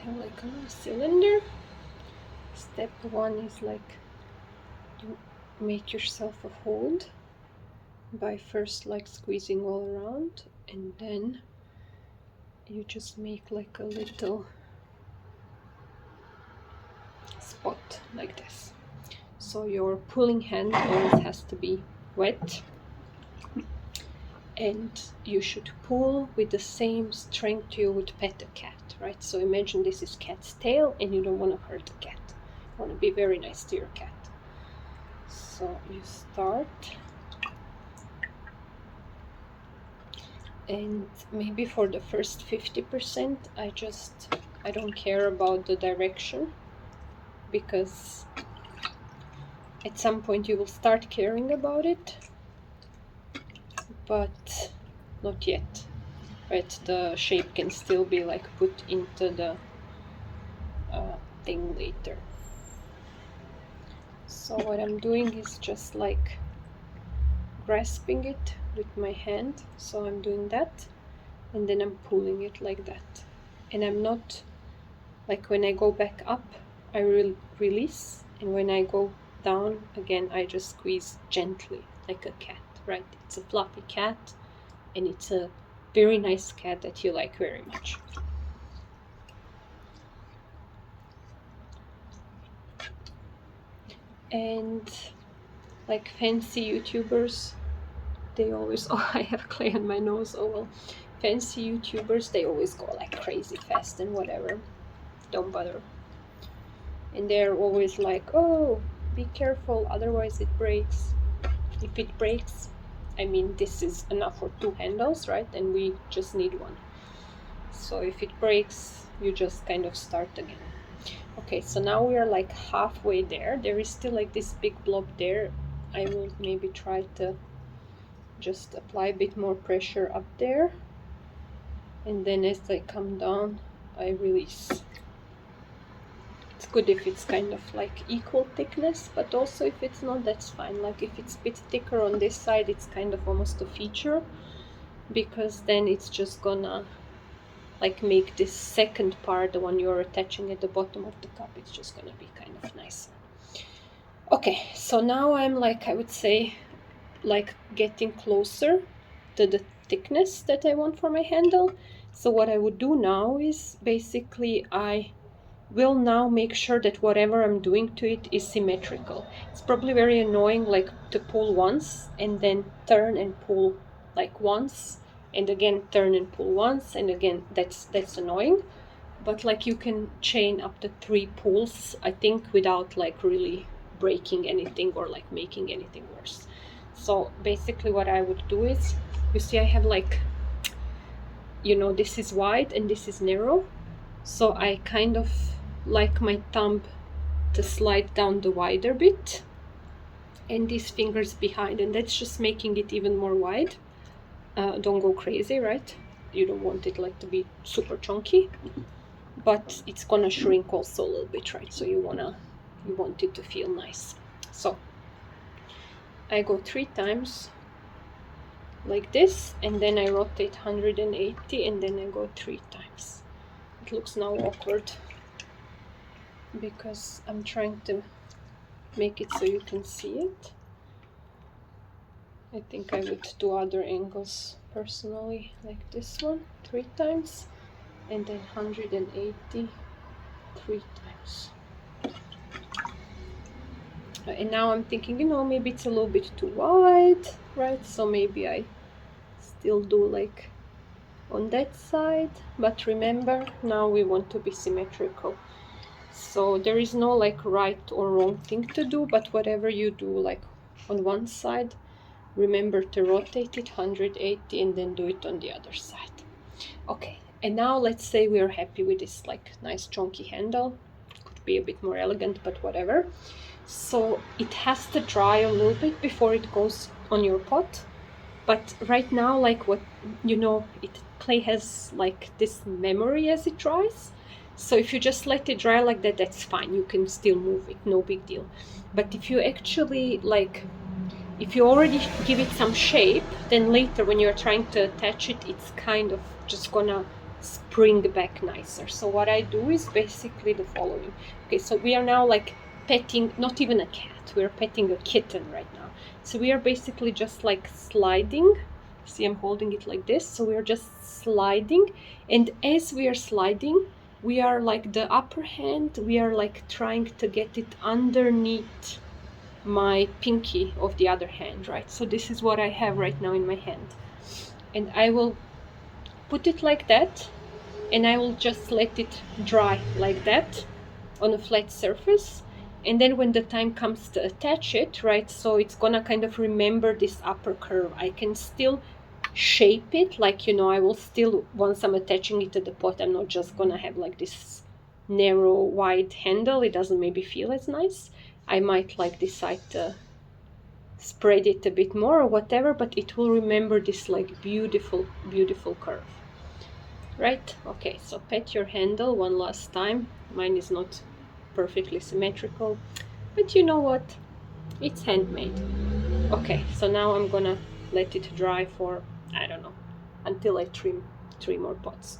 have like a little cylinder. Step one is like you make yourself a hold by first like squeezing all around, and then you just make like a little spot like this. So your pulling hand always has to be wet, and you should pull with the same strength you would pet a cat, right? So imagine this is cat's tail and you don't want to hurt the cat. You want to be very nice to your cat. So you start, and maybe for the first 50% I don't care about the direction, because at some point you will start caring about it, but not yet, right? The shape can still be like put into the thing later. So what I'm doing is just like grasping it with my hand. So I'm doing that, and then I'm pulling it like that. And I'm not, like when I go back up, I will release, and when I go down again, I just squeeze gently like a cat, right? It's a fluffy cat, and it's a very nice cat that you like very much. And like fancy YouTubers, they always, oh, I have clay on my nose, oh well. Fancy YouTubers, they always go like crazy fast and whatever. Don't bother. And they're always like, oh, be careful, otherwise it breaks. If it breaks, I mean, this is enough for 2 handles, right? And we just need 1. So if it breaks, you just kind of start again. Okay, so now we are like halfway there. There is still like this big blob there. I will maybe try to just apply a bit more pressure up there, and then as I come down, I release. It's good if it's kind of like equal thickness, but also if it's not, that's fine. Like if it's a bit thicker on this side, it's kind of almost a feature, because then it's just gonna like make this second part, the one you're attaching at the bottom of the cup, it's just gonna be kind of nicer. Okay, so now I'm like, I would say, like getting closer to the thickness that I want for my handle. So what I would do now is basically I will now make sure that whatever I'm doing to it is symmetrical. It's probably very annoying like to pull once and then turn and pull like once, and again turn and pull once, and again that's annoying. But like you can chain up to 3 pulls, I think, without like really breaking anything or like making anything worse. So basically what I would do is, you see I have like, you know, this is wide and this is narrow, so I kind of like my thumb to slide down the wider bit and these fingers behind, and that's just making it even more wide. Don't go crazy, right? You don't want it like to be super chunky, but it's gonna shrink also a little bit, right? So you want it to feel nice. So I go 3 times like this, and then I rotate 180, and then I go 3 times. It looks now awkward because I'm trying to make it so you can see it. I think I would do other angles personally, like this one 3 times, and then 180 3 times. And now I'm thinking, you know, maybe it's a little bit too wide, right? So maybe I still do like on that side, but remember, now we want to be symmetrical. So there is no like right or wrong thing to do, but whatever you do like on one side, remember to rotate it 180 and then do it on the other side. Okay, and now let's say we are happy with this like nice chunky handle. Could be a bit more elegant, but whatever. So it has to dry a little bit before it goes on your pot. But right now, like what, you know, clay has like this memory as it dries. So if you just let it dry like that, that's fine. You can still move it, no big deal. But if you actually like, if you already give it some shape, then later when you're trying to attach it, it's kind of just gonna spring back nicer. So what I do is basically the following. Okay, so we are now like petting, not even a cat, we're petting a kitten right now. So we are basically just like sliding. See, I'm holding it like this. So we are just sliding, and as we are sliding, we are like the upper hand, we are like trying to get it underneath my pinky of the other hand, right? So this is what I have right now in my hand, and I will put it like that, and I will just let it dry like that on a flat surface. And then when the time comes to attach it, right, so it's gonna kind of remember this upper curve. I can still shape it, like, you know, I will still, once I'm attaching it to the pot, I'm not just gonna have like this narrow wide handle. It doesn't maybe feel as nice. I might like decide to spread it a bit more or whatever, but it will remember this like beautiful curve, right? Okay, so pat your handle one last time. Mine is not perfectly symmetrical, but you know what, it's handmade. Okay, so now I'm gonna let it dry for, I don't know, until I trim 3 more pots.